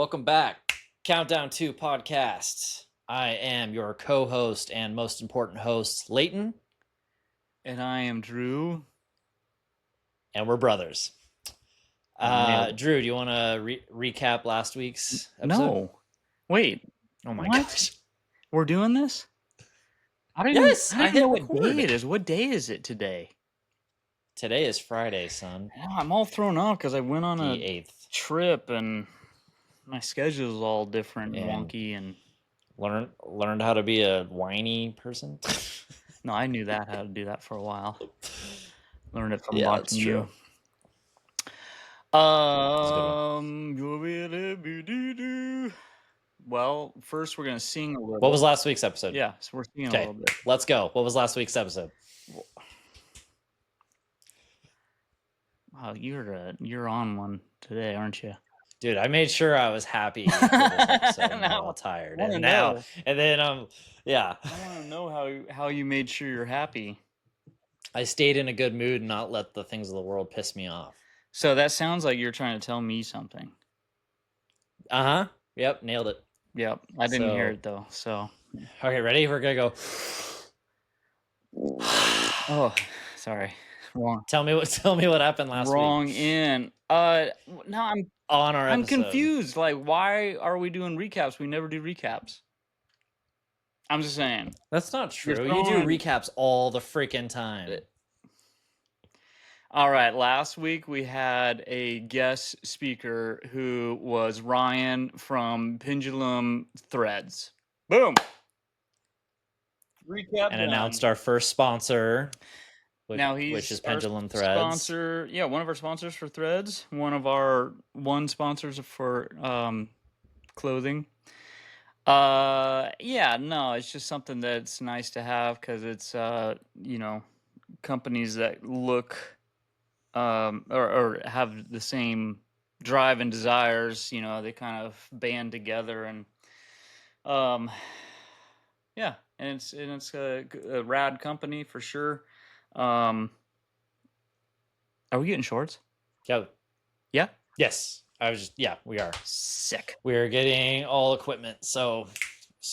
welcome back. Countdown 2 podcast. I am your co-host and most important host, Leighton. And I am Drew. And we're brothers. Drew, do you want to recap last week's episode? No. Wait. Oh my gosh. We're doing this? I don't even know what day it is. What day is it today? Today is Friday, son. I'm all thrown off because I went on the a 8th. trip and my schedule is all different and wonky and learned how to be a whiny person. No, I knew how to do that for a while. Learned it from watching you. Well, first we're gonna sing a little. What was last week's episode? Yeah, so we're singing a little bit. Let's go. What was last week's episode? Wow, you're on one today, aren't you? Dude, I made sure I was happy for this episode. I'm all tired. And then yeah. I want to know how you made sure you're happy. I stayed in a good mood and not let the things of the world piss me off. So that sounds like you're trying to tell me something. Uh-huh. Yep, nailed it. Yep, I didn't hear it though. So okay, ready? We're gonna go. Oh, sorry. Wrong. Tell me what happened last week. Wrong in. No, I'm on our episode. I'm confused. Like, why are we doing recaps? We never do recaps. I'm just saying. That's not true. You do recaps all the freaking time. All right. Last week we had a guest speaker who was Ryan from Pendulum Threads. Boom. Recap and announced our first sponsor. Which is Pendulum Threads. Sponsor, yeah, one of our sponsors for Threads. One of our sponsors for clothing. It's just something that's nice to have because it's companies that look or have the same drive and desires. They kind of band together and and it's a rad company for sure. Are we getting shorts? Yeah. Yeah? Yes. We are. Sick. We are getting all equipment so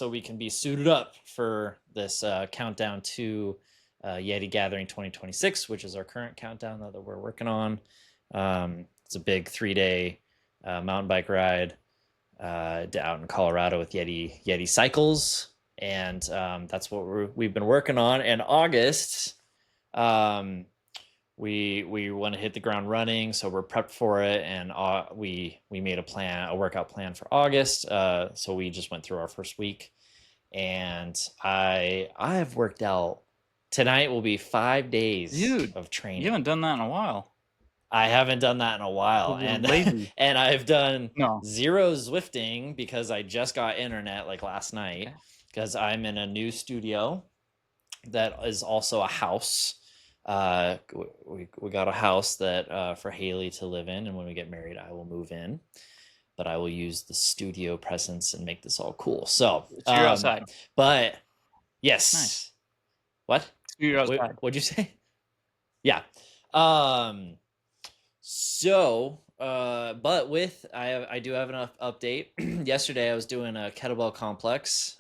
we can be suited up for this countdown to Yeti Gathering 2026, which is our current countdown that we're working on. It's a big 3-day mountain bike ride out in Colorado with Yeti Cycles, and that's what we've been working on. In August, we want to hit the ground running, so we're prepped for it, and we made a workout plan for August. So we just went through our first week, and I have worked out. Tonight will be 5 days of training. You haven't done that in a while. I haven't done that in a while, and I've done zero Zwifting because I just got internet like last night because I'm in a new studio that is also a house. We got a house that for Haley to live in, and when we get married I will move in, but I will use the studio presence and make this all cool. So you're outside, but yes. Nice. What? You're outside. What'd you say? Yeah. So but with I do have an update. Yesterday I was doing a kettlebell complex,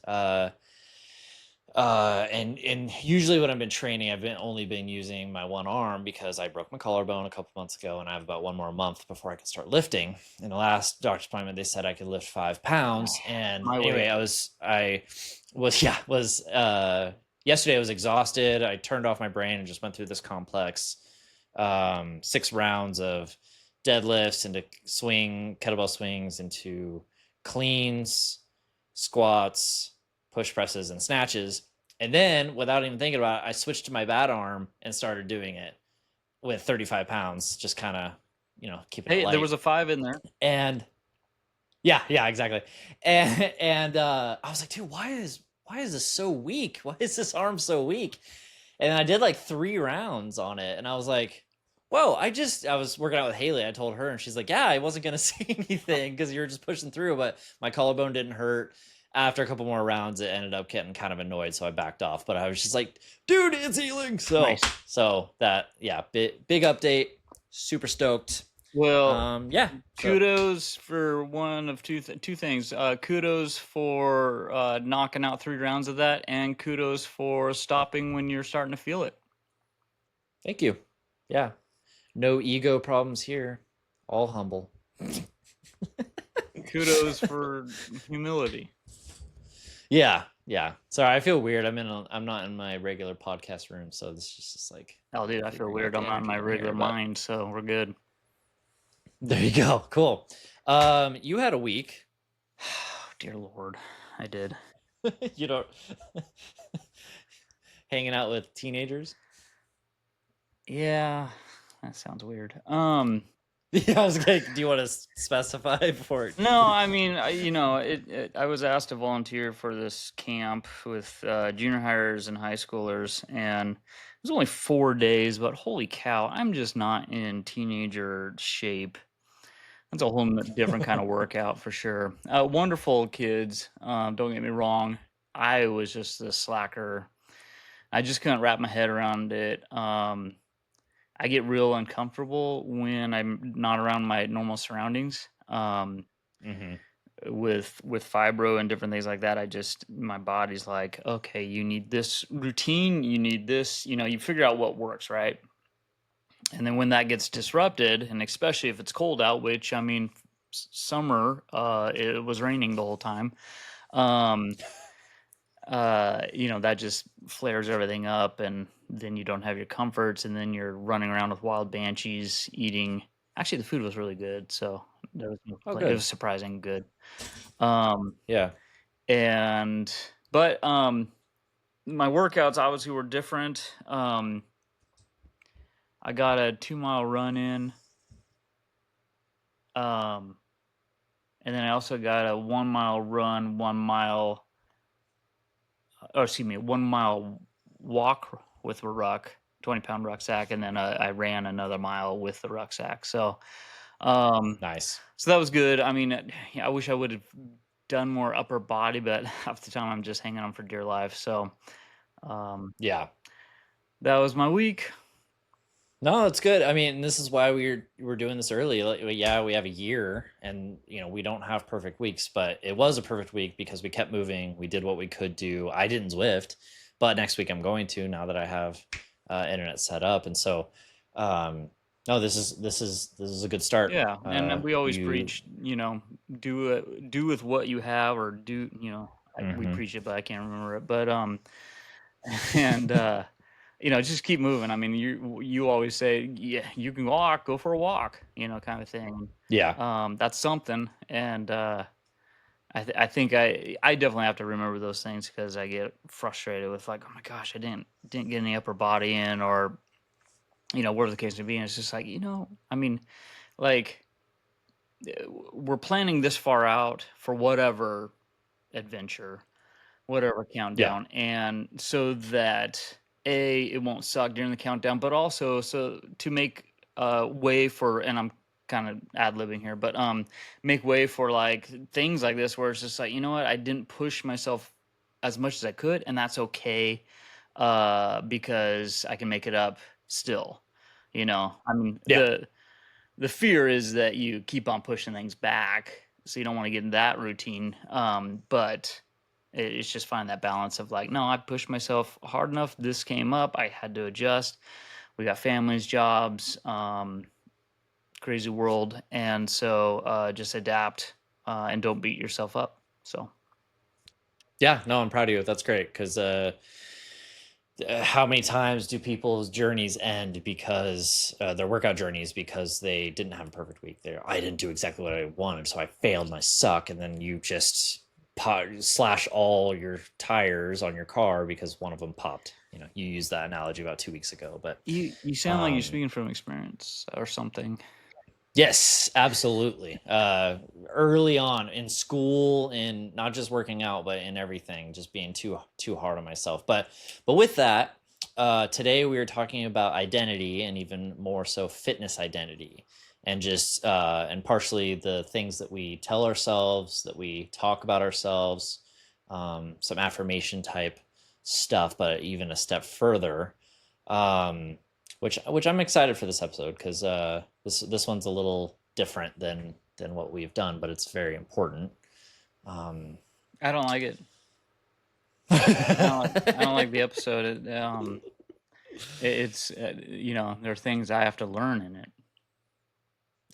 and usually when I've been training, I've only been using my one arm because I broke my collarbone a couple months ago, and I have about one more month before I can start lifting. In the last doctor's appointment, they said I could lift 5 pounds, and anyway, yesterday I was exhausted. I turned off my brain and just went through this complex, 6 rounds of deadlifts into kettlebell swings into cleans, squats, push presses, and snatches. And then without even thinking about it, I switched to my bad arm and started doing it with 35 pounds, just kind of, keeping it light. There was a 5 in there. And yeah, exactly. And I was like, dude, why is this so weak? Why is this arm so weak? And I did like 3 rounds on it, and I was like, whoa, I was working out with Haley. I told her, and she's like, yeah, I wasn't going to say anything because you were just pushing through, but my collarbone didn't hurt. After a couple more rounds, it ended up getting kind of annoyed, so I backed off. But I was just like, dude, it's healing. So, nice. So that, yeah, big update. Super stoked. Well, Yeah. So kudos for one of two things. Kudos for knocking out 3 rounds of that, and kudos for stopping when you're starting to feel it. thank you. Yeah. No ego problems here. All humble. Kudos for humility. Yeah. Yeah. Sorry, I feel weird. I'm not in my regular podcast room, so this is just like Oh, dude, I feel figuring out weird. the I'm not in my energy in regular here. But mind, so we're good. there you go. Cool. You had a week. Dear Lord, I did. You know, hanging out with teenagers. Yeah, that sounds weird. Yeah, I was like, do you want to specify before? No, I mean, I was asked to volunteer for this camp with junior hires and high schoolers, and it was only 4 days, but holy cow, I'm just not in teenager shape. That's a whole different kind of workout for sure. Wonderful kids, don't get me wrong. I was just a slacker. I just couldn't wrap my head around it. I get real uncomfortable when I'm not around my normal surroundings. Mm-hmm. With fibro and different things like that, I just my body's like, okay, you need this routine, you need this, you figure out what works, right? And then when that gets disrupted, and especially if it's cold out, which I mean, summer, it was raining the whole time. Um, that just flares everything up, and then you don't have your comforts, and then you're running around with wild banshees eating. Actually, the food was really good, so there was no Oh, complaint. It good. was surprising good. Um, Yeah. and but my workouts obviously were different. I got a 2 mile run in, um, and then I also got a 1 mile run, 1 mile, or excuse me, 1 mile walk with a 20-pound rucksack, and then I ran another mile with the rucksack. Um, Nice. so that was good. I mean, I wish I would have done more upper body, but half the time I'm just hanging on for dear life. So Yeah. that was my week. No, that's good. I mean, this is why we're doing this early. Like, yeah, we have a year, and we don't have perfect weeks, but it was a perfect week because we kept moving. We did what we could do. I didn't Zwift, but next week I'm going to now that I have internet set up, and so no, this is a good start. Yeah, and we always You. preach, do with what you have, or we Hmm. preach it, but I can't remember it. But and just keep moving. I mean, you always say, yeah, you can walk, go for a walk, kind of thing. Yeah. That's something, and I think I definitely have to remember those things because I get frustrated with like, oh my gosh, I didn't get any upper body in, or whatever the case may be. And it's just like, I mean, like we're planning this far out for whatever adventure, whatever Yeah. countdown, and so that it won't suck during the countdown, but also so to make way for, and I'm kind of ad-libbing here, but make way for like things like this where it's just like, you know what, I didn't push myself as much as I could, and that's okay, because I can make it up still. I mean, Yeah. the fear is that you keep on pushing things back, so you don't want to get in that routine. But it's just finding that balance of like, no, I pushed myself hard enough. This came up. I had to adjust. We got families, jobs, crazy world, and so just adapt, and don't beat yourself up. So Yeah. No, I'm proud of you. That's great because how many times do people's journeys end because their workout journeys because they didn't have a perfect week? I didn't do exactly what I wanted, so I failed and I suck. And then you just slash all your tires on your car because one of them popped. You used that analogy about 2 weeks ago, but you sound like you're um, speaking from experience or something. yes, absolutely. Early on in school, in not just working out, but in everything, just being too hard on myself. But with that, today we are talking about identity, and even more so, fitness identity, and just and partially the things that we tell ourselves, that we talk about ourselves, some affirmation type stuff, but even a step further. Um, which I'm excited for this episode because this one's a little different than what we've done, but it's very important. Um, I don't like it. I don't like the episode. It's there are things I have to learn in it.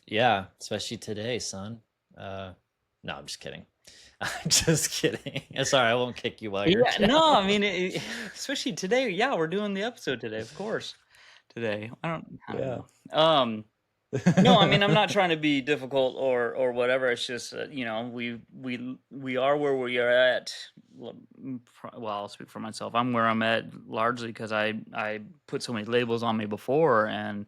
Yeah, especially today, son. No, I'm just kidding. I'm just kidding. Sorry, I won't kick you while you're Yeah, down. no, I mean, especially today. Yeah, we're doing the episode today, of course. Today, I don't Yeah. know. No, I mean, I'm not trying to be difficult or whatever. It's just we are where we are at. Well, I'll speak for myself. I'm where I'm at largely because I put so many labels on me before, and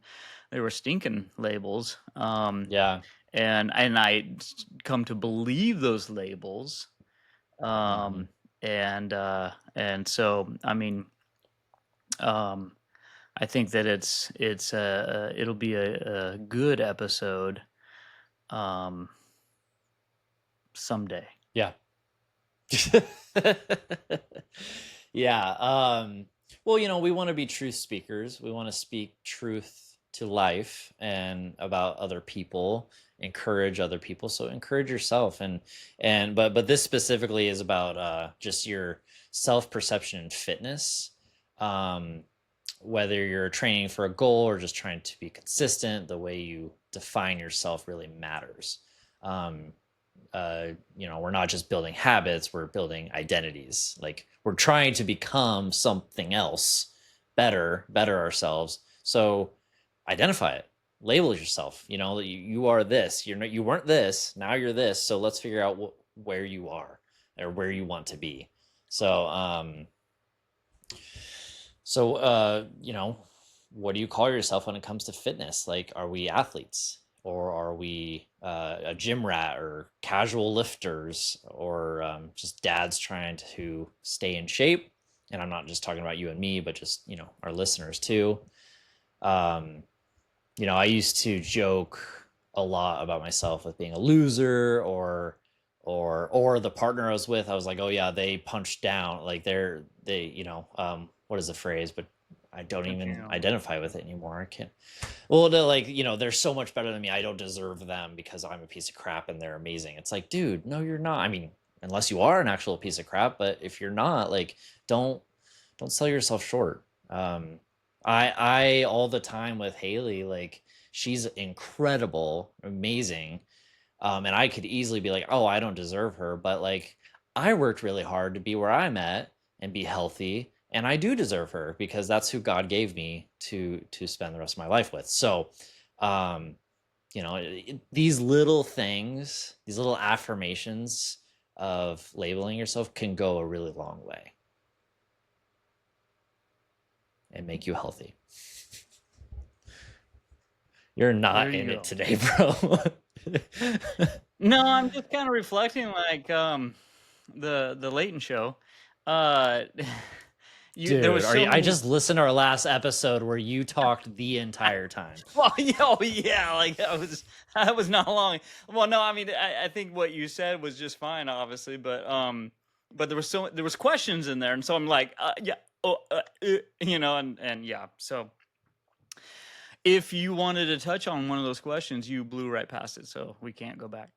they were stinking labels. Yeah. And I come to believe those labels. Mhm. And so I mean, um, I think that it'll be a good episode someday. Yeah. Yeah. Well, we want to be truth speakers. We want to speak truth to life and about other people, encourage other people. So encourage yourself but this specifically is about just your self-perception and fitness. Um, whether you're training for a goal or just trying to be consistent, the way you define yourself really matters. Um, we're not just building habits, we're building identities. Like we're trying to become something else, better ourselves. So identify it, label yourself. You are this. You weren't this. Now you're this. So let's figure out where you are or where you want to be. So what do you call yourself when it comes to fitness? Like, are we athletes? Or are we a gym rat or casual lifters or just dads trying to stay in shape? And I'm not just talking about you and me, but just, our listeners too. I used to joke a lot about myself with being a loser or the partner I was with. I was like, oh yeah, they punched down. Like what is the phrase? But I don't even identify with it anymore. I can't. Well, they're so much better than me. I don't deserve them because I'm a piece of crap and they're amazing. It's like, dude, no, you're not. I mean, unless you are an actual piece of crap, but if you're not, like, don't sell yourself short. I all the time with Haley, like, she's incredible, amazing. And I could easily be like, oh, I don't deserve her, but like, I worked really hard to be where I'm at and be healthy, and I do deserve her because that's who God gave me to spend the rest of my life with. So, these little things, these little affirmations of labeling yourself can go a really long way and make you healthy. You're not in it today, bro. No, I'm just kind of reflecting, like the Leighton show. Dude, there was I just listened to our last episode where you talked the entire time. Well, yeah, like that was not long. Well, no, I mean, I think what you said was just fine, obviously, but there was questions in there, and so I'm like, yeah, and yeah, so if you wanted to touch on one of those questions, you blew right past it, so we can't go back.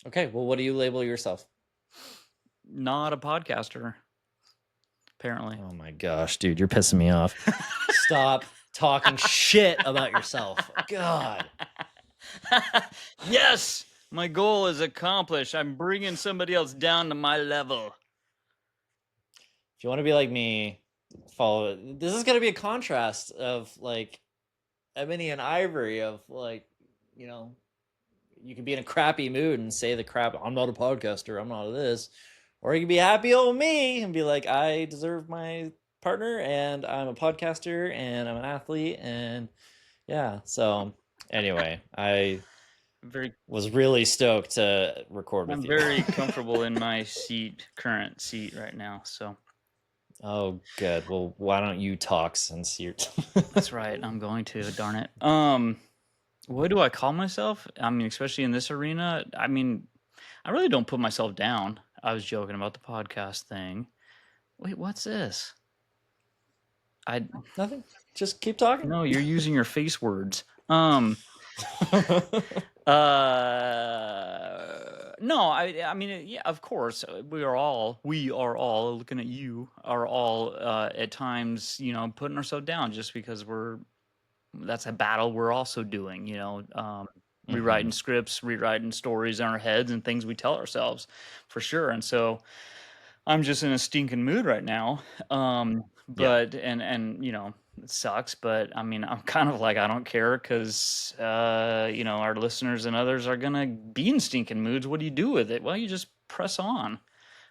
Okay, well, what do you label yourself? Not a podcaster, apparently. Oh my gosh, dude, you're pissing me off. Stop talking shit about yourself. God. Yes, my goal is accomplished. I'm bringing somebody else down to my level. If you want to be like me, follow. This is going to be a contrast of like Ebony and Ivory of like, you can be in a crappy mood and say the crap, I'm not a podcaster, I'm not this. Or you can be happy old me and be like, I deserve my partner and I'm a podcaster and I'm an athlete. And yeah, so anyway, I was really stoked to record with you. I'm very comfortable in my current seat right now, so. Oh, good. Well, why don't you talk since you're... That's right, I'm going to, darn it. What do I call myself? I mean, especially in this arena, I mean, I really don't put myself down. I was joking about the podcast thing. Wait, what's this? I Nothing. Just keep talking. no, you're using your face words. No, I mean, yeah, of course, we are all looking at you, are all at times, putting ourselves down just because that's a battle we're also doing, rewriting Mhm. scripts, rewriting stories in our heads and things we tell ourselves for sure. And so I'm just in a stinking mood right now. Yeah. But it sucks, but I mean, I'm kind of like I don't care because our listeners and others are gonna be in stinking moods. What do you do with it? Well, you just press on,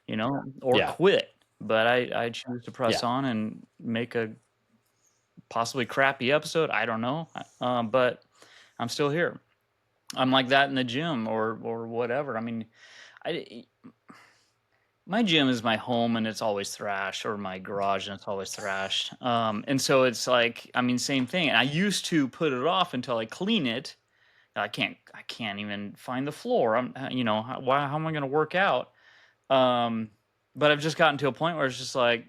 or Yeah. quit. But I choose to press Yeah. on and make a possibly crappy episode. I don't know, but I'm still here. I'm like that in the gym or whatever. I mean, I my gym is my home and it's always thrashed, or my garage and it's always thrashed. And so it's like, I mean, same thing. And I used to put it off until I clean it. I can't even find the floor. How am I going to work out? Um, but I've just gotten to a point where it's just like,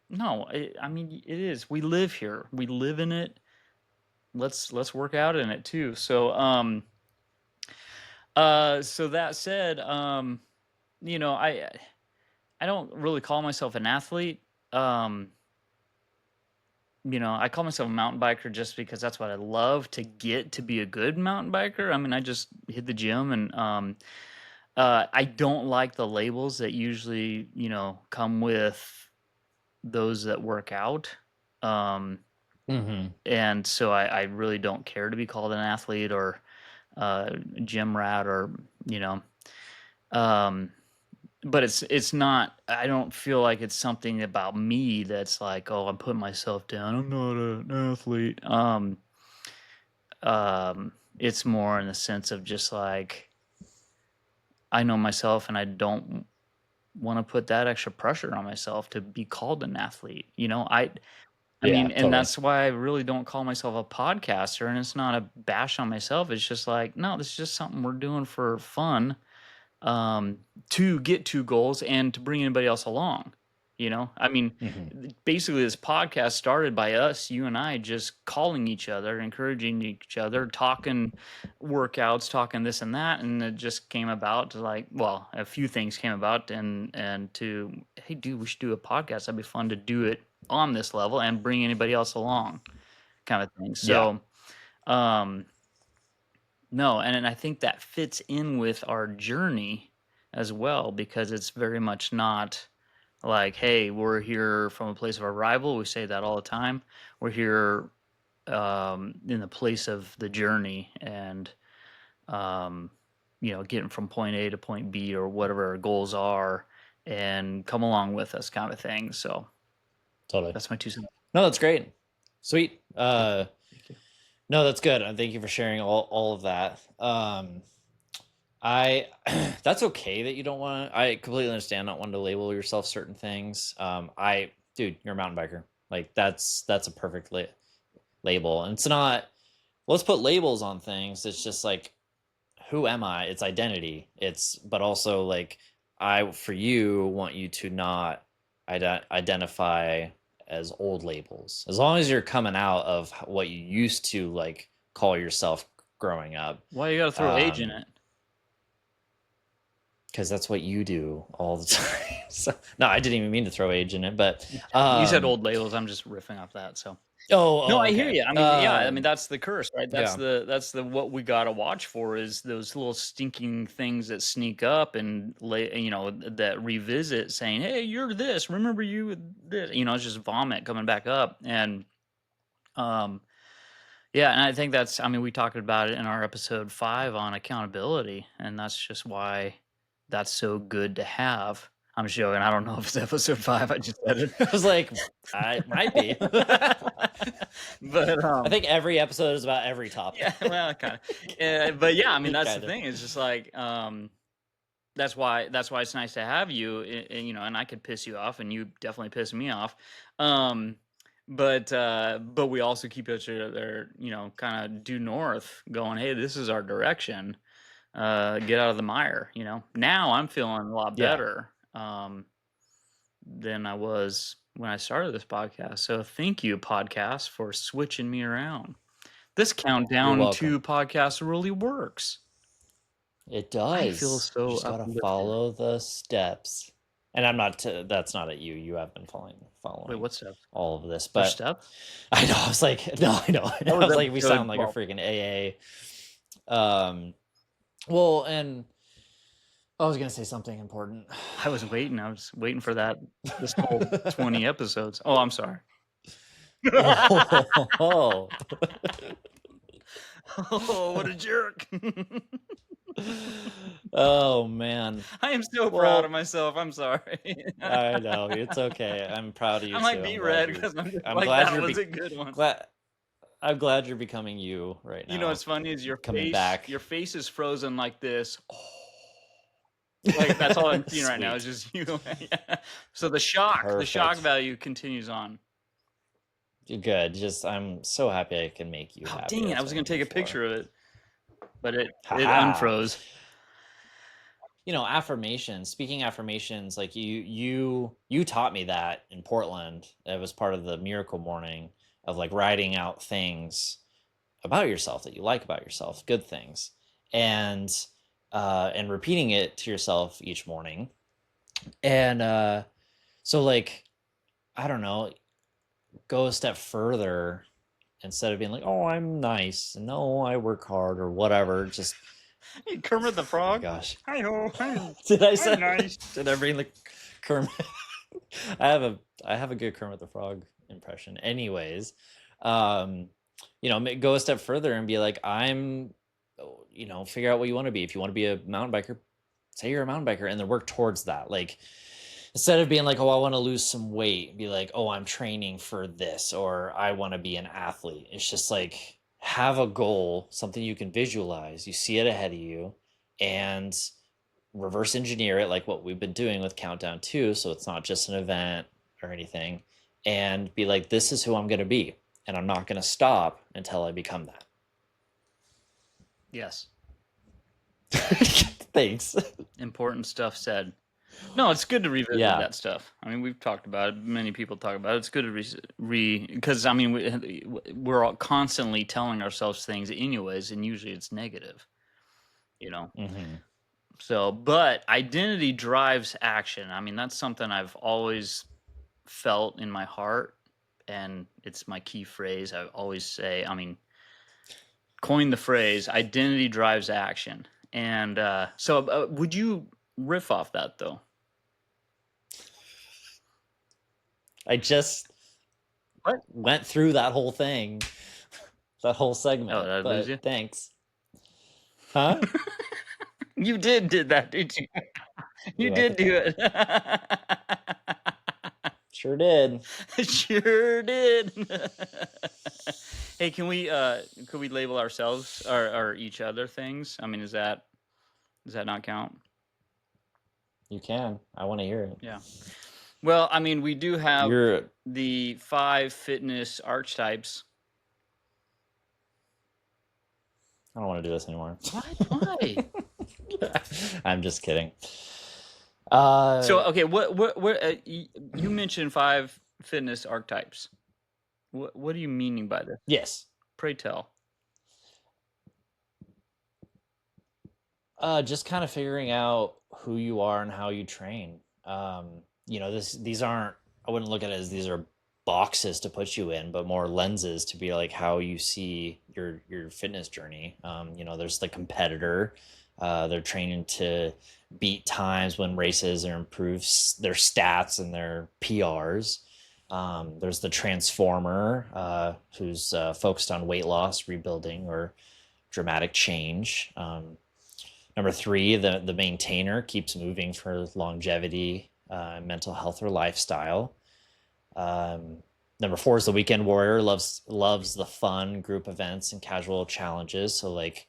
no, I mean, it is. We live here. We live in it. Let's work out in it too. So that said, you know, I don't really call myself an athlete. Um, I call myself a mountain biker just because that's what I love to get to be a good mountain biker. I mean, I just hit the gym and I don't like the labels that usually, come with those that work out. Um, Mhm. and so I really don't care to be called an athlete or gym rat or, you know, um, but it's not. I don't feel like it's something about me that's like, oh, I'm putting myself down. I'm not an athlete. It's more in the sense of just like I know myself, and I don't want to put that extra pressure on myself to be called an athlete. I Yeah, mean, and totally. that's why I really don't call myself a podcaster. And it's not a bash on myself. It's just like, no, this is just something we're doing for fun, um, to get to goals and to bring anybody else along. I mean, Mhm. basically, this podcast started by us, you and I, just calling each other, encouraging each other, talking workouts, talking this and that, and it just came about to like, well, a few things came about, and to, hey, dude, we should do a podcast. That'd be fun to do it on this level and bring anybody else along, kind of thing. Yeah. So, um, no, and I think that fits in with our journey as well because it's very much not like, hey, we're here from a place of arrival. We say that all the time. We're here in the place of the journey and um, getting from point A to point B or whatever our goals are and come along with us kind of thing. So Totally. that's my 2 cents. No, that's great. Sweet. Thank you. Thank you. No, that's good. Thank you for sharing all of that. I that's okay that you don't want to. I completely understand not wanting to label yourself certain things. Dude, you're a mountain biker. Like that's a perfect label, and it's not. Let's put labels on things. It's just like, who am I? It's identity. But also like, I for you want you to not identify as old labels. As long as you're coming out of what you used to like call yourself growing up. Why you got to throw age in Um, it? because that's what you do all the time. So, no, I didn't even mean to throw age in it, but You said old labels. I'm just riffing off that. So. No, I hear okay. you. I mean, yeah, I mean that's the curse, right? That's Yeah, the what we got to watch for is those little stinking things that sneak up and that revisit saying, "Hey, you're this. Remember you this." It's just vomit coming back up. And um yeah, and I think I mean, we talked about it in our episode 5 on accountability, and that's just why that's so good to have. I'm just joking. I don't know if it's episode 5. I just said it. I was like, I might be. But I think every episode is about every yeah, topic. well, kind of. But yeah, I mean, that's the Kind of. thing. It's just like that's why it's nice to have you. And I could piss you off, and you definitely piss me off. Um, but we also keep each other, kind of due north, going, hey, this is our direction. Get out of the mire. Now I'm feeling a lot Yeah. better. than I was when I started this podcast. So thank you, podcast, for switching me around. This You're countdown welcome. to podcast really works. It I feel does. You so just gotta uplifted. follow the steps. And I'm not. That's not at you. You have been Wait, following what stuff? all of this, There's but steps? I know. I was like, no, I know. That I was was like, we episode sound like a 12. freaking AA. Well, and I was gonna say something important. I was waiting for that this whole 20 episodes. Oh, I'm sorry. Oh, Oh, what a jerk. oh man. I am so proud of Well, myself. I'm sorry. I know it's okay. I'm proud of you I might too. be red because I'm just I'm like, glad that you're was a good one. glad. I'm glad you're becoming you right You know now. what's funny is Coming back. your face is frozen like this. Oh. Like that's all I'm seeing right now is Sweet. just you. Yeah. So the shock Perfect. value continues on. Good. Just I'm so happy I can make you Oh, happy. dang it. I That's was what going I'm to take here a picture for. of it, but it Haha. unfroze. You know, affirmations. Speaking affirmations, like you taught me that in Portland. It was part of the miracle morning of like writing out things about yourself that you like about yourself, good things, and repeating it to yourself each morning. And so like I don't know, go a step further instead of being like, oh, I'm nice, and no, I work hard or whatever. Just Hey, Kermit the oh my Frog. gosh, Hi ho. I'm did I say? nice. Did I bring the Kermit? I have a good Kermit the Frog impression. Anyways, um, go a step further and be like, figure out what you want to be. If you want to be a mountain biker, say you're a mountain biker, and then work towards that. Like instead of being like, oh, I want to lose some weight, be like, oh, I'm training for this, or I want to be an athlete. It's just like have a goal, something you can visualize. You see it ahead of you, and reverse engineer it like what we've been doing with Countdown 2, so it's not just an event or anything, and be like, this is who I'm going to be, and I'm not going to stop until I become that. Yes. Thanks. Important stuff said. No, it's good to revisit Yeah. that stuff. I mean, we've talked about it. Many people talk about it. It's good to because I mean, we're all constantly telling ourselves things anyways, and usually it's negative, you know? Mm-hmm. So, but identity drives action. I mean, that's something I've always felt in my heart, and it's my key phrase. I always say, I mean, coined the phrase identity drives action. And so would you riff off that though? I just went through that whole thing, that whole segment. Oh, did I lose you? Thanks. Huh? You did that, did you? You did do it. Sure did. Sure did. Hey, can we could we label ourselves or each other things? I mean, does that not count? You can. I want to hear it. Yeah. Well, I mean, we do have You're the 5 fitness archetypes. I don't want to do this anymore. What? Why? I'm just kidding. So okay, what you mentioned 5 fitness archetypes. What are you meaning by this? Yes. Pray tell. Just kind of figuring out who you are and how you train. These aren't. I wouldn't look at it as these are boxes to put you in, but more lenses to be like how you see your fitness journey. There's the competitor. They're training to beat times when races or improve their stats and their PRs. There's the transformer, who's focused on weight loss, rebuilding, or dramatic change. Number 3, the maintainer, keeps moving for longevity, mental health, or lifestyle. Number 4 is the weekend warrior, loves the fun, group events, and casual challenges. So like,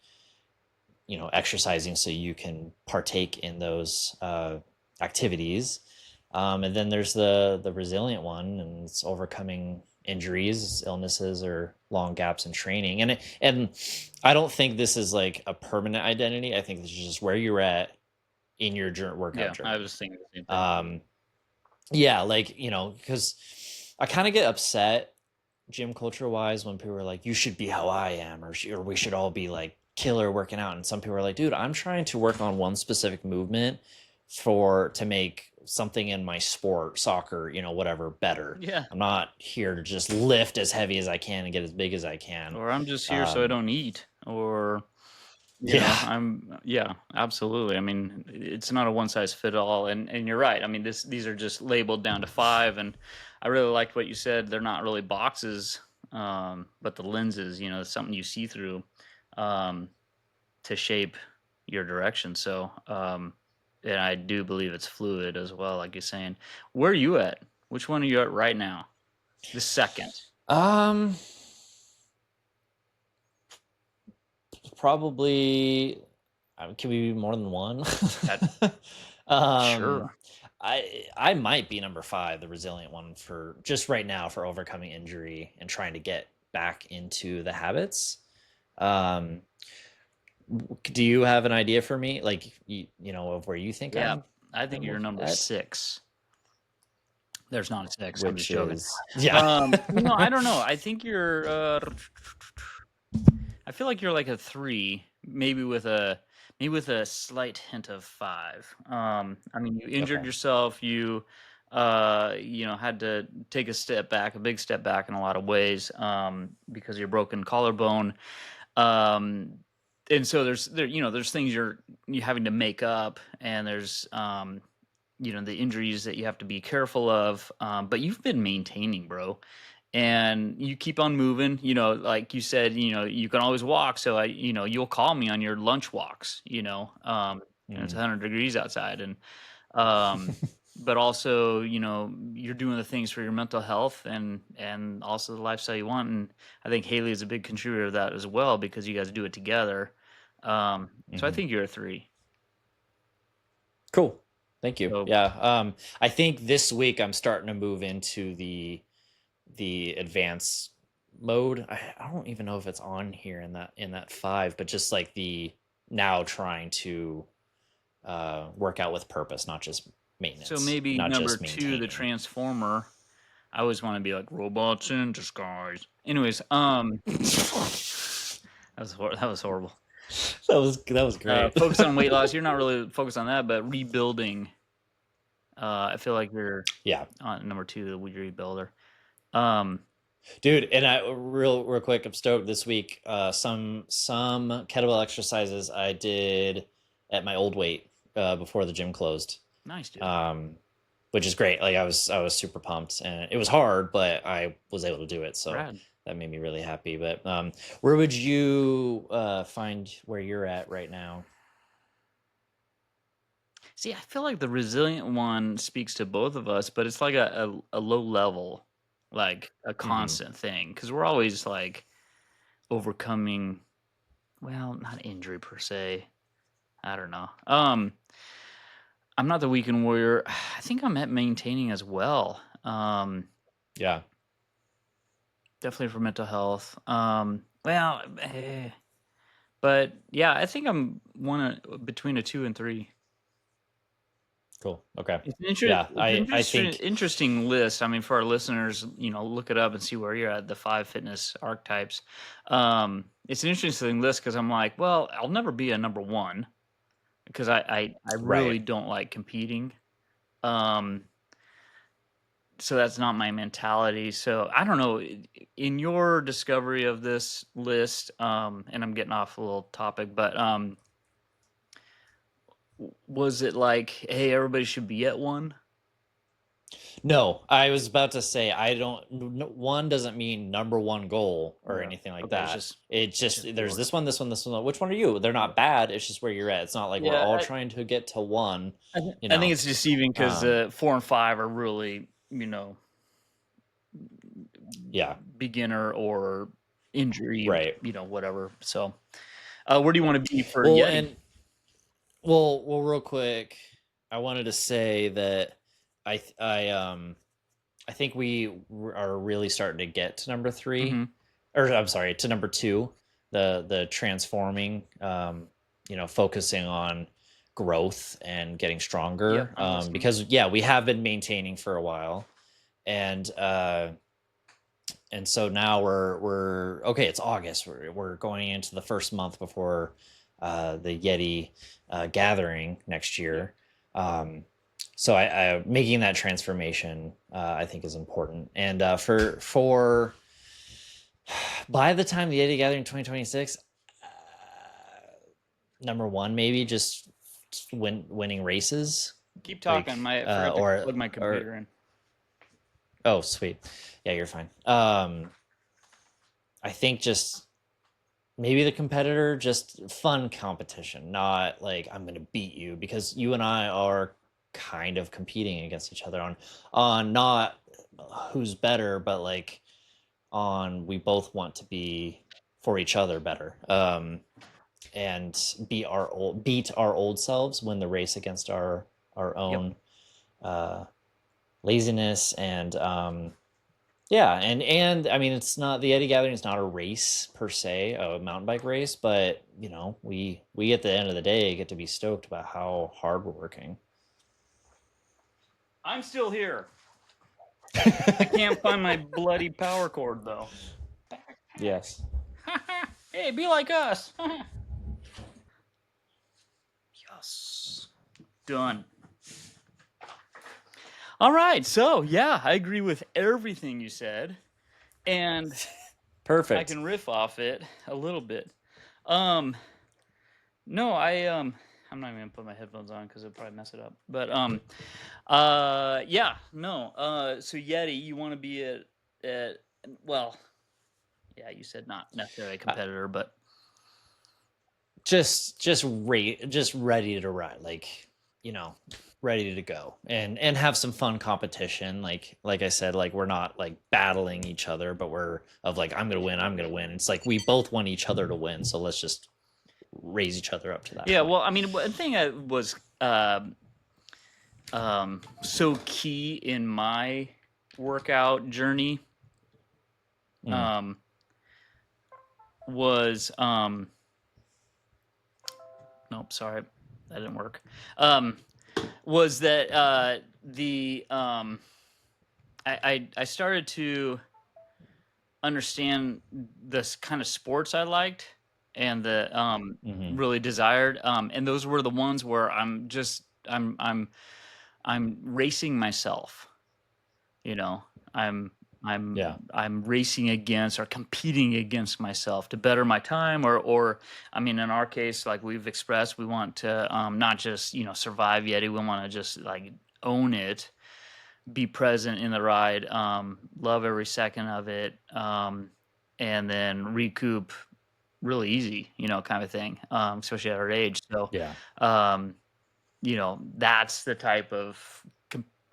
exercising so you can partake in those activities. And then there's the resilient one, and it's overcoming injuries, illnesses, or long gaps in training. And I don't think this is like a permanent identity. I think this is just where you're at in your workout journey. I was thinking the same thing. yeah, like, because I kind of get upset gym culture wise when people are like, you should be how I am, or we should all be like killer working out. And some people are like, dude, I'm trying to work on one specific movement to make something in my sport, soccer, whatever, better. Yeah. I'm not here to just lift as heavy as I can and get as big as I can. Or I'm just here so I Um, don't eat. Or, yeah, yeah, absolutely. I mean, it's not a one size fit all. And you're right. I mean, these are just labeled down to five. And I really liked what you said. They're not really boxes, but the lenses, something you see through. Um, to shape your direction. So, and I do believe it's fluid as well, like you're saying. Where are you at? Which one are you at right now? The second. um, probably. Can we be more than one? That, um, sure. I might be number 5, the resilient one, for just right now, for overcoming injury and trying to get back into the habits. Um, do you have an idea for me, like of where you think Yeah, I'm I think I'm you're number at? six. There's not a six. I'm just Which joking. is, yeah. I don't know. I think you're. I feel like you're like a three, maybe with a slight hint of five. I mean, you injured Okay. yourself. You, had to take a big step back in a lot of ways, because of your broken collarbone. Um, and so there's things you're having to make up, and there's the injuries that you have to be careful of. But you've been maintaining, bro, and you keep on moving. Like you said, you can always walk. So you'll call me on your lunch walks. And it's Mm. 100 degrees outside, and um, but also, you're doing the things for your mental health and also the lifestyle you want. And I think Haley is a big contributor to that as well, because you guys do it together. So I Hmm. think you're a three. Cool. Thank you. So Yeah. I think this week I'm starting to move into the advanced mode. I don't even know if it's on here in that 5, but just like the now trying to work out with purpose, not just So maintenance, maybe not number just two, the maintaining. Transformer. I always want to be like robots in disguise. Anyways, that that was horrible. was great. Focus on weight loss. You're not really focused on that, but rebuilding. I feel like you're Yeah, on number two, the weed rebuilder. Um, dude. And I real quick, I'm stoked this week. Some kettlebell exercises I did at my old weight before the gym closed. nice, dude. Um, which is great. Like I was super pumped, and it was hard, but I was able to do it. So Rad. that made me really happy. But where would you find where you're at right now? See, I feel like the resilient one speaks to both of us, but it's like a low level, like a Hmm. constant thing, because we're always like overcoming. Well, not injury per se. I don't know. I'm not the weekend warrior. I think I'm at maintaining as well. Yeah. Definitely for mental health. But yeah, I think I'm between a two and three. Cool. Okay. It's Yeah. it's an I think. interesting list. I mean, for our listeners, look it up and see where you're at. The 5 fitness archetypes. It's an interesting list because I'm like, well, I'll never be a number one because I Right. really don't like competing. Um, so that's not my mentality. So I don't know. In your discovery of this list, and I'm getting off a little topic, but was it like, hey, everybody should be at one? No, I was about to say, I don't. One doesn't mean number one goal or Yeah. anything like Okay. that. It's It's just just there's yours. this one, this one, this one. Which one are you? They're Yeah. not bad. It's just where you're at. It's not like we're Yeah. all trying to get to one. You I think know. it's deceiving because Um. 4 and 5 are really, Yeah. beginner or injury, Right. whatever. So, where do you want to be for Well, Yeti? and real quick, I wanted to say that I think we are really starting to get to number 3, Hmm. or I'm sorry, to number 2, the transforming. Focusing on growth and getting Yep, stronger. I'm listening. Because yeah, we have been maintaining for a while, and so now we're okay. It's August. We're going into the first month before the Yeti gathering next Yep. year. So I making that transformation I think is important, and for by the time the Yeti gathering 2026, number one, maybe just winning races, Keep talking. like I forgot to plug my or computer in. oh sweet, yeah, you're fine. I think just maybe the competitor, just fun competition, not like I'm gonna beat you, because you and I are kind of competing against each other on not who's better, but like on we both want to be for each other better. And beat our old selves, win the race against our Yep. own uh, laziness, and yeah, and I mean, it's not the Eddie Gathering is not a race per se, a mountain bike race, but you know, we at the end of the day get to be stoked about how hard we're working. I'm still here. I can't find my bloody power cord though. Yes. Hey, be like us. Yes. Done. All right. So, yeah, I agree with everything you said. And I Perfect. can riff off it a little bit. No, I'm not even gonna put my headphones on because it'll probably mess it up. But yeah, no. So Yeti, you want to be at well, yeah, you said not necessarily a competitor, but Just ready to ride, like, you know, ready to go, and have some fun competition, like I said, like we're not like battling each other, but we're of like I'm gonna win. It's like we both want each other to win, so let's just raise each other up to that yeah. point. Well, I mean, one thing I was so key in my workout journey Mm. was nope, sorry, that didn't work. Was that I started to understand this kind of sports I liked and the Mm-hmm. really desired, and those were the ones where I'm racing myself. You know, I'm Yeah. I'm racing against or competing against myself to better my time, or I mean, in our case, like we've expressed, we want to not just survive Yeti. We want to just like own it, be present in the ride, love every second of it, and then recoup really easy, kind of thing, especially at our age. So, Yeah. um, that's the type of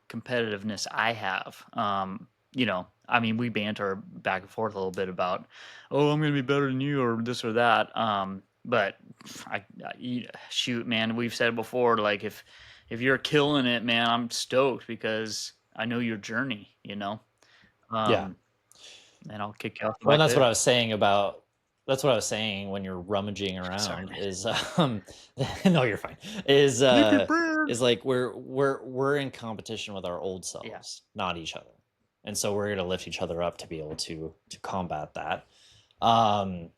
competitiveness I have. I mean, we banter back and forth a little bit about, oh, I'm going to be better than you or this or that. But shoot, man, we've said before, like if you're killing it, man, I'm stoked because I know your journey, Yeah. um, and I'll kick you off the Well, bike and that's what later. I was saying about that's what I was saying when you're rummaging Sorry, around man. is no, you're fine. Leave your bird. Is like we're in competition with our old Yeah. selves, not each other. And so we're going to lift each other up to be able to combat that. Um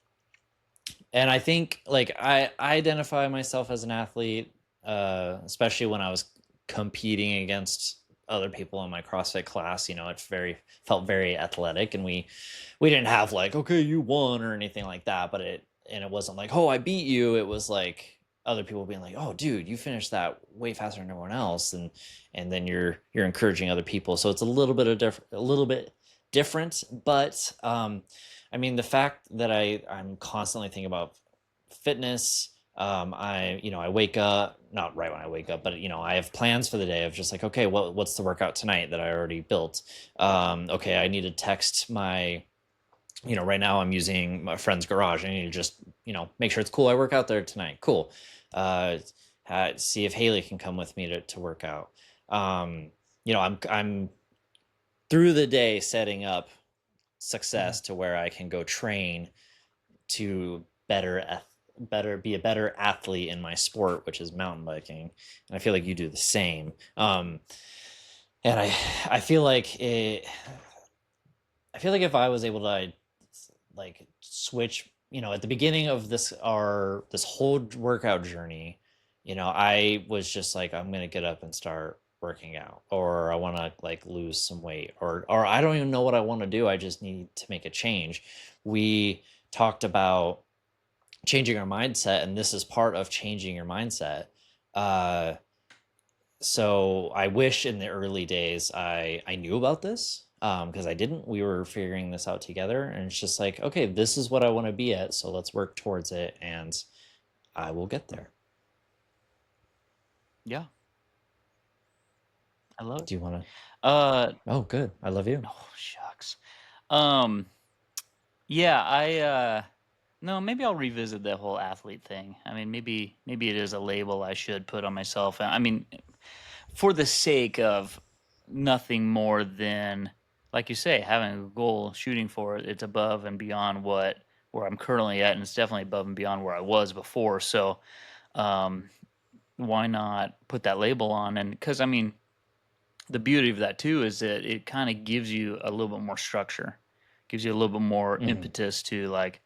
and I think like I identify myself as an athlete, especially when I was competing against other people in my CrossFit class. You know, it felt very athletic, and we didn't have like, okay, you won or anything like that. But it wasn't like, oh, I beat you. It was like other people being like, oh, dude, you finished that way faster than everyone else, and then you're encouraging other people. So it's a little bit different, but I mean, the fact that I'm constantly thinking about fitness. I wake up, not right when I wake up, but I have plans for the day of just like, okay, what's the workout tonight that I already built? Okay, I need to text my, right now I'm using my friend's garage. I need to just, make sure it's cool. I work out there tonight. Cool. Uh, See if Haley can come with me to work out. I'm through the day setting up success to where I can go train to be a better athlete in my sport, which is mountain biking, and I feel like you do the same. And I feel like if I was able to like switch, at the beginning of this whole workout journey, I was just like, I'm gonna get up and start working out, or I want to like lose some weight, or I don't even know what I want to do. I just need to make a change. We talked about changing our mindset, and this is part of changing your mindset. Uh, so I wish in the early days I knew about this, because I didn't. We were figuring this out together, and it's just like, okay, this is what I want to be at, so let's work towards it, and I will get there. Yeah, I love it. Do you want to? Uh, Oh, good. I love you. oh shucks. Um, yeah, no, maybe I'll revisit that whole athlete thing. I mean, maybe it is a label I should put on myself. I mean, for the sake of nothing more than, like you say, having a goal, shooting for it. It's above and beyond where I'm currently at, and it's definitely above and beyond where I was before. So, um, why not put that label on? And because I mean, the beauty of that too is that it kind of gives you a little bit more structure, gives you a little bit more Hmm. impetus to like,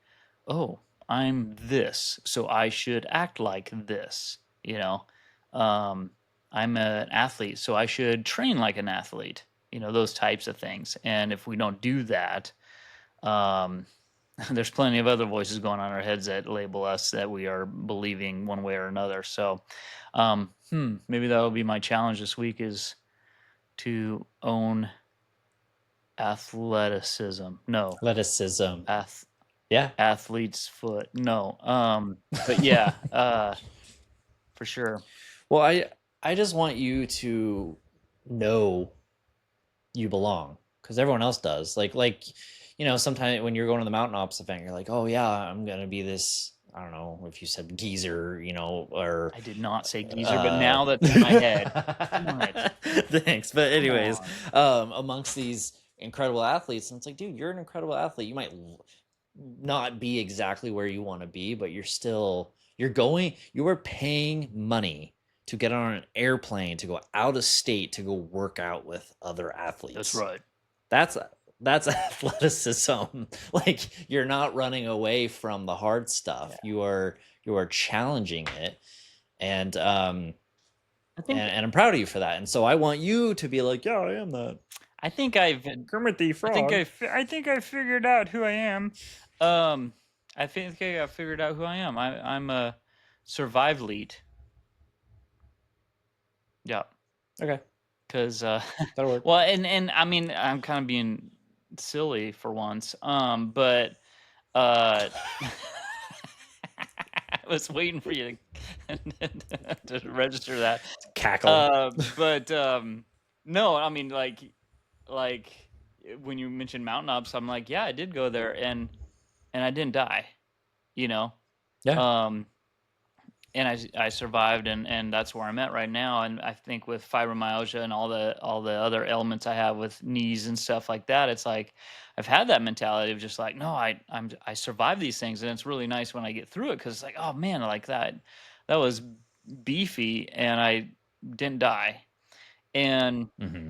oh, I'm this, so I should act like this, you know. Um, I'm an athlete, so I should train like an athlete, those types of things. And if we don't do that, um, there's plenty of other voices going on in our heads that label us that we are believing one way or another. So, maybe that'll be my challenge this week is to own athleticism. No, Athleticism. ath- Yeah. athlete's foot. No. But yeah, for sure. Well, I just want you to know you belong, because everyone else does. Sometimes when you're going to the mountain ops event, you're like, oh yeah, I'm gonna be this. I don't know if you said geezer, or I did not say geezer, but uh now that's in my head. Darn it. thanks. But Come anyways, on. amongst these incredible athletes, and it's like, dude, you're an incredible athlete. You might not be exactly where you want to be, but you are paying money to get on an airplane to go out of state to go work out with other That's athletes. right. That's that's athleticism. Like, you're not running away from the hard stuff. Yeah. You are challenging it, and I think I'm proud of you for that. And so I want you to be like, yeah, I am that I think I've Kermit the I think Frog. I think I figured out who I am. Um I think I figured out who I am. I'm a survive lead. Yeah. Okay, Cause that'll work. well, and I mean, I'm kind of being silly for once. But uh I was waiting for you to register that. Cackle. But no, I mean, like when you mentioned mountain ops, I'm like, yeah, I did go there, and I didn't die, you know. Yeah. Um, and I survived, and that's where I'm at right now. And I think with fibromyalgia and all the other elements I have with knees and stuff like that, it's like I've had that mentality of just like, no, I survive these things, and it's really nice when I get through it because it's like, oh man, like that was beefy, and I didn't die. And Hmm.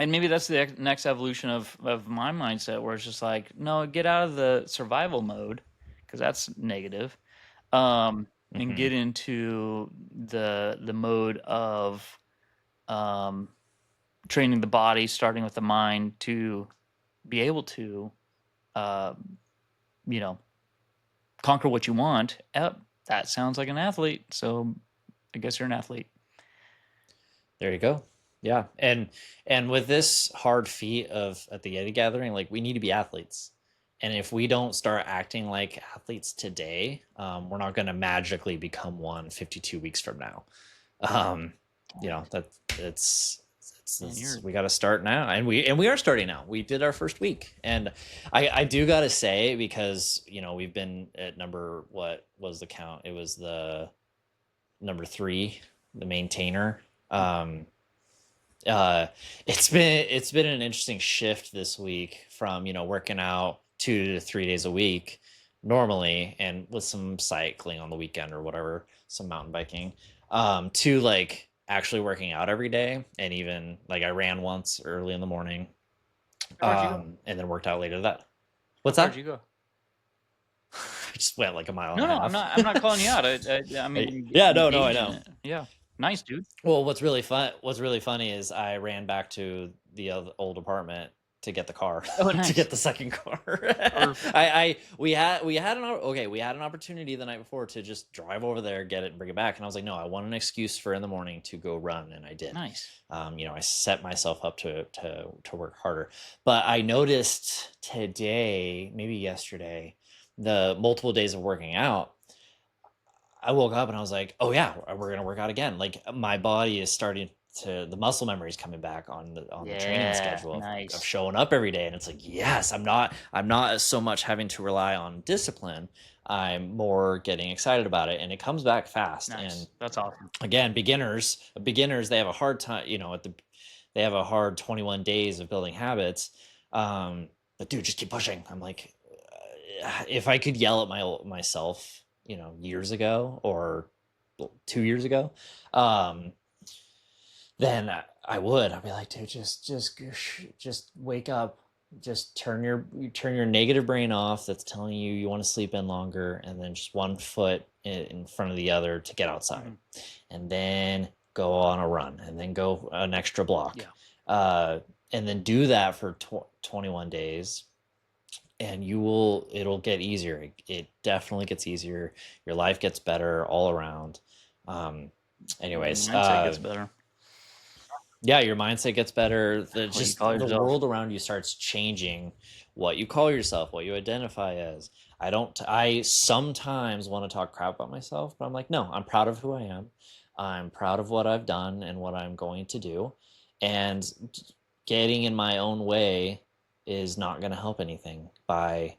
and maybe that's the next evolution of my mindset, where it's just like, no, get out of the survival mode because that's negative, and Hmm. get into the mode of um, training the body, starting with the mind to be able to, uh, you know, conquer what you want. Yep, that sounds like an athlete. So I guess you're an athlete. There you go. Yeah. And with this hard feat of at the Yeti gathering, like, we need to be athletes. And if we don't start acting like athletes today, we're not going to magically become one 52 weeks from now. Um, that Man, you're we got to start now, and we are starting now. We did our first week, and I do got to say, because we've been at what was the count? It was the number 3, the maintainer. Um, uh, it's been an interesting shift this week from working out 2 to 3 days a week, normally, and with some cycling on the weekend or whatever, some mountain biking, to like actually working out every day. And even like I ran once early in the morning, How far did you go? and then worked out later that. How What's far did that? you go? I just went like a mile and No, a no, I'm half. not. I'm not calling you out. I mean, Yeah, no, I engage in know. it. Yeah, nice, dude. Well, what's really funny is I ran back to the old apartment to get the car, Oh, to nice. get the second car. Perfect. We had an opportunity the night before to just drive over there, get it, and bring it back. And I was like, no, I want an excuse for in the morning to go run, and I did. Nice. I set myself up to work harder. But I noticed today, maybe yesterday, the multiple days of working out, I woke up and I was like, oh yeah, we're gonna work out again. Like my body is starting to, the muscle memory is coming back on the training Yeah, schedule of nice. showing up every day. And it's like, yes, I'm not so much having to rely on discipline. I'm more getting excited about it, and it comes back fast. Nice. And That's awesome. again, beginners, they have a hard time, they have a hard 21 days of building habits. But dude, just keep pushing. I'm like, if I could yell at myself, years ago or 2 years ago, um, then I would. I'd be like, dude, just wake up. Just turn your negative brain off. That's telling you you want to sleep in longer, and then just one foot in front of the other to get outside, and then go on a run, and then go an extra block, and then do that for 21 days, and it'll get easier. It definitely gets easier. Your life gets better all around. Anyways, Mindset gets better. yeah, your mindset gets better. The yourself. world around you starts changing what you call yourself, what you identify as. I sometimes want to talk crap about myself, but I'm like, no, I'm proud of who I am. I'm proud of what I've done and what I'm going to do. And getting in my own way is not going to help anything by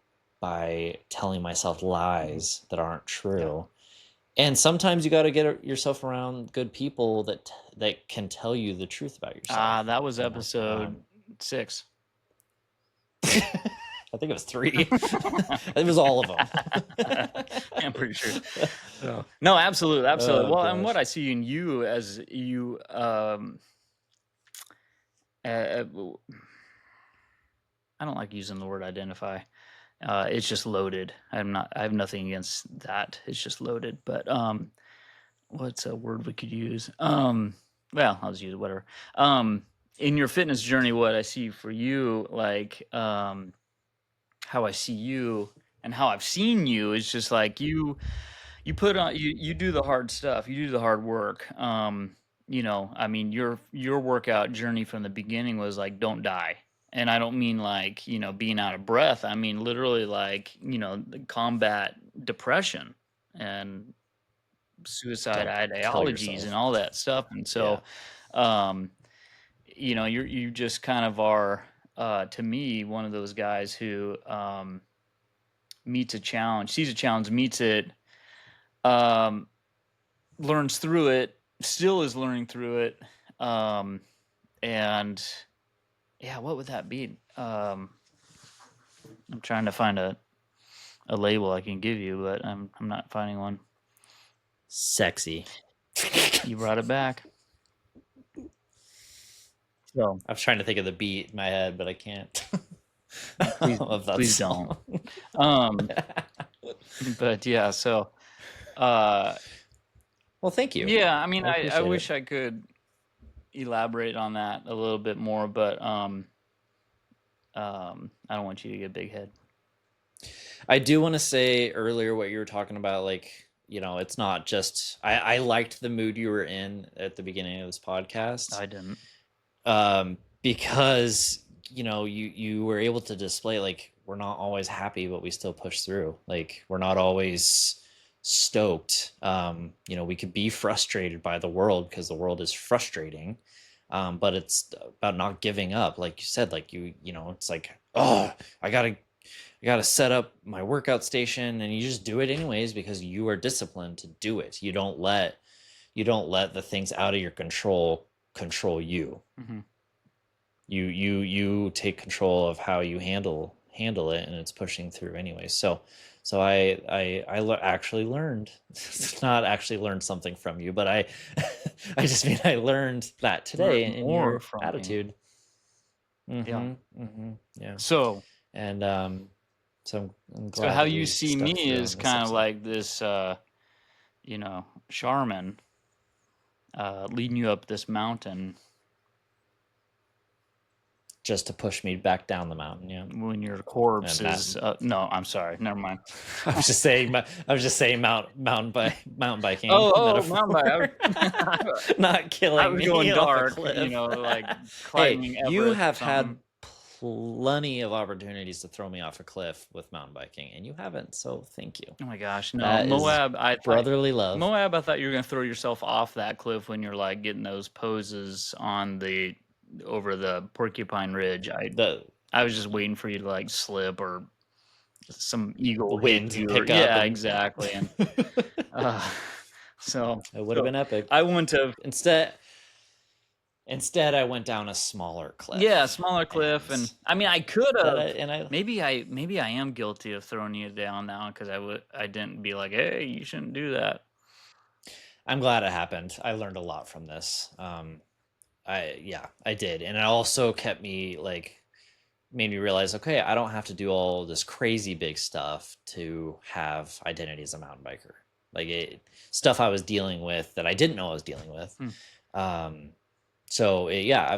telling myself lies that aren't true. And sometimes you got to get yourself around good people that can tell you the truth about yourself. That was episode 6. I think it was 3. It was all of them. I'm pretty sure. No, absolutely. Oh, Well, and gosh. what I see in you as you, I don't like using the word identify. It's just loaded. I have nothing against that. It's just loaded. But what's a word we could use? Well, I'll just use whatever. In your fitness journey, what I see for you, like how I see you and how I've seen you is just like you put on you do the hard stuff. You do the hard work. I mean your workout journey from the beginning was like don't die. And I don't mean like, being out of breath. I mean literally like, combat depression and suicide Don't kill ideologies and yourself. all that stuff. And so you just kind of are to me one of those guys who meets a challenge, sees a challenge, meets it, learns through it, still is learning through it, and yeah, what would that be? I'm trying to find a label I can give you, but I'm not finding one. Sexy. You brought it back. So I was trying to think of the beat in my head, but I can't. please don't. But yeah, so well, thank you. Yeah, I mean, I wish it. I could elaborate on that a little bit more, but I don't want you to get a big head. I do want to say earlier what you were talking about, like, it's not just I liked the mood you were in at the beginning of this podcast. I didn't. Because you were able to display like we're not always happy, but we still push through. Like we're not always stoked. We could be frustrated by the world because the world is frustrating. But it's about not giving up. Like you said, like it's like, oh, I gotta set up my workout station, and you just do it anyways because you are disciplined to do it. You don't let the things out of your control you. Mm-hmm. You take control of how you handle handle it, and it's pushing through anyway. So actually learned, not actually learned something from you, but I I just mean I learned that today Learn in more your from me. attitude. Yeah. Yeah. So And so I'm so glad how that you we see me stuck through is on this kind of episode. like this, Charmin leading you up this mountain Just to push me back down the mountain, yeah. when your corpse And that is. No, I'm sorry. Never mind. I was just saying mountain biking Oh, mountain metaphor. bike. Not I killing was going me off a dark, cliff. like Hey, climbing you Everest or have had something. plenty of opportunities to throw me off a cliff with mountain biking, and you haven't, so thank you. Oh my gosh, no, That is Moab. brotherly love. I thought you were gonna throw yourself off that cliff when you're like getting those poses on the over the Porcupine Ridge. The I was just waiting for you to like slip or some eagle hit wind you or pick up yeah, and exactly. And uh, so it would have been epic. I wouldn't have. Instead, I went down a smaller cliff. Yeah, smaller cliff, and I mean, I could have. Maybe I am guilty of throwing you down now because I didn't be like, hey, you shouldn't do that. I'm glad it happened. I learned a lot from this. I did, and it also made me realize, okay, I don't have to do all this crazy big stuff to have identity as a mountain biker. Stuff I was dealing with that I didn't know I was dealing with. I've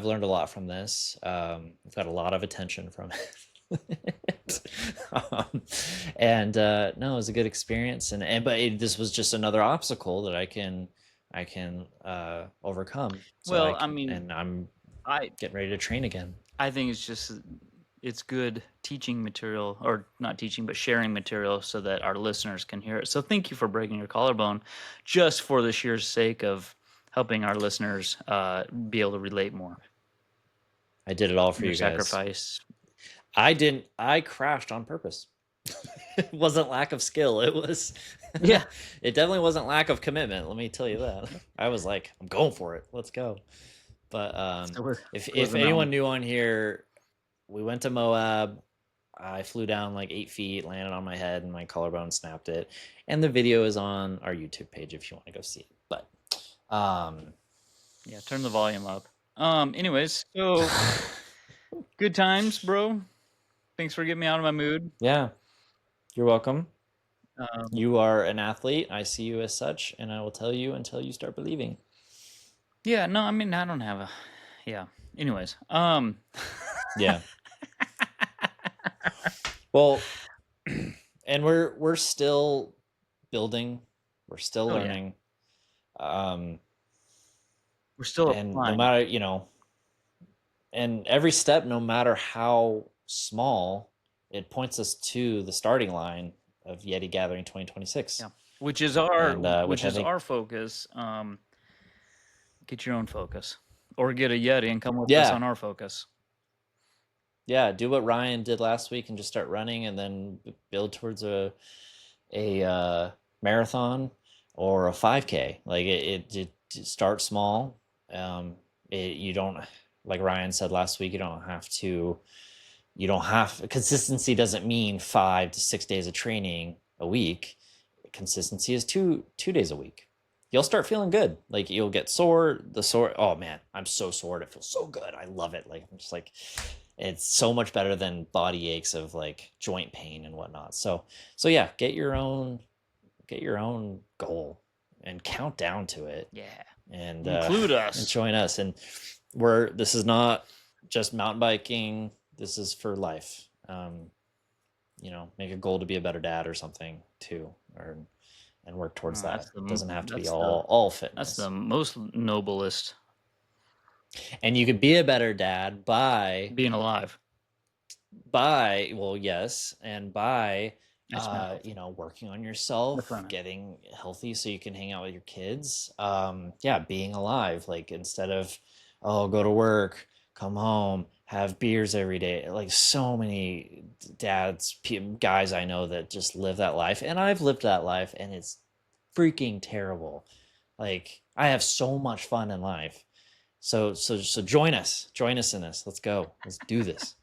learned a lot from this. I've got a lot of attention from it. No, it was a good experience, this was just another obstacle that I can overcome. I'm getting ready to train again. I think it's good teaching material, or not teaching, but sharing material so that our listeners can hear it. So thank you for breaking your collarbone, just for the sheer sake of helping our listeners be able to relate more. I did it all for you guys. Sacrifice. I crashed on purpose. It wasn't lack of skill. It was, yeah, it definitely wasn't lack of commitment. Let me tell you that. I was like, I'm going for it. Let's go. But if anyone new on here, we went to Moab. I flew down like 8 feet, landed on my head, and my collarbone snapped it. And the video is on our YouTube page if you want to go see it. But yeah, turn the volume up. Anyways, so good times, bro. Thanks for getting me out of my mood. Yeah, you're welcome. You are an athlete. I see you as such, and I will tell you until you start believing. Yeah, no, I mean, I don't have a. Yeah. Anyways, yeah. Well, and we're still building. We're still learning. Yeah. We're still and applying. No matter and every step, no matter how small, it points us to the starting line of Yeti Gathering 2026. Yeah, which is our focus. Get your own focus, or get a Yeti and come with us on our focus. Yeah, do what Ryan did last week and just start running, and then build towards a marathon or a 5K. Like it start small. You don't, like Ryan said last week, consistency doesn't mean 5 to 6 days of training a week. Consistency is two days a week. You'll start feeling good. Like you'll get sore. Oh man, I'm so sore. It feels so good. I love it. Like I'm just like, it's so much better than body aches of like joint pain and whatnot. So yeah, get your own goal and count down to it. Yeah. And include us and join us. And this is not just mountain biking. This is for life. Make a goal to be a better dad or something too, and work towards that. It doesn't have to be all fitness. That's the most noblest. And you could be a better dad by being alive. Yes, and by working on yourself, getting healthy so you can hang out with your kids. Being alive. Like instead of go to work, come home, have beers every day. Like so many guys I know that just live that life, and I've lived that life, and it's freaking terrible. Like I have so much fun in life. So join us in this. Let's go. Let's do this.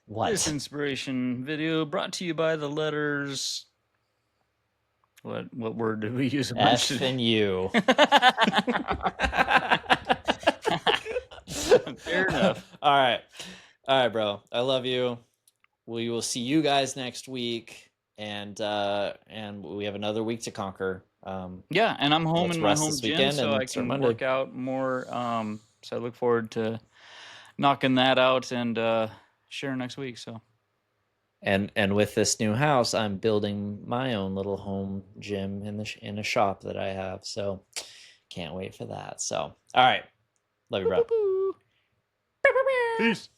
This What? inspiration video brought to you by the letters. What word did we use a bunch F today? and U. Fair enough. All right. All right, bro. I love you. We will see you guys next week, and we have another week to conquer. Yeah, and I'm home Let's in my rest home this gym, weekend so I and start can Monday. work out more. So I look forward to knocking that out and sharing next week. So. And with this new house, I'm building my own little home gym in a shop that I have. So can't wait for that. So all right, love you, bro. Peace.